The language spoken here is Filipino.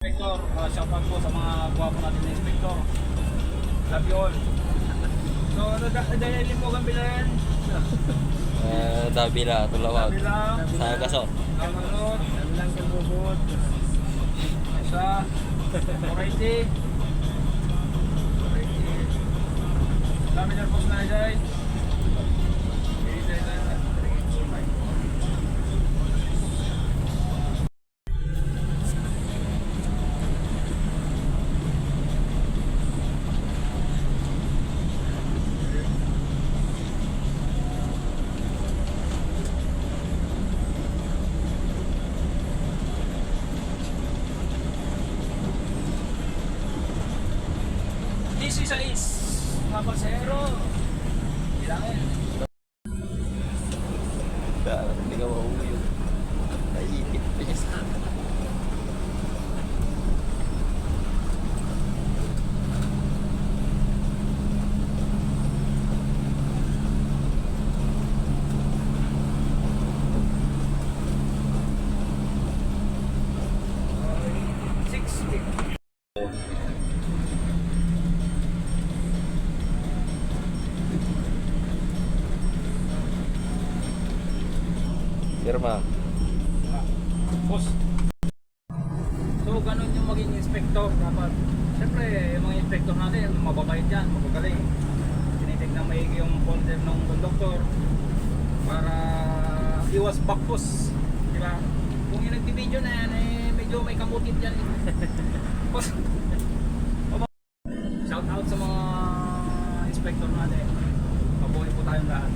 Inspector, shoutout po sa mga gwapo natin na inspector. Love you all. So, nadalilin mo gambilan? Dabila, tulawag. Dabila. Sa gaso. Kamalot. Dabilang kalbubot. Isa. Alrighty. Dami na po na dyan. This is Alis. Mga pasero. Bilangin. Hindi ka mauwi yun. Naiipit pa niya sa akin. Firma. Boss. So, ganun yung maging inspector. Dapat, siyempre, yung mga inspector natin, mababait yan, magagaling. Tinitignan maigi yung folder ng conductor para iwas backpost. Di ba? Kung yung nagtibideo na yan, eh, medyo may kamutit yan. Boss. Shout out sa mga inspector natin. Mabuhay po tayong lahat.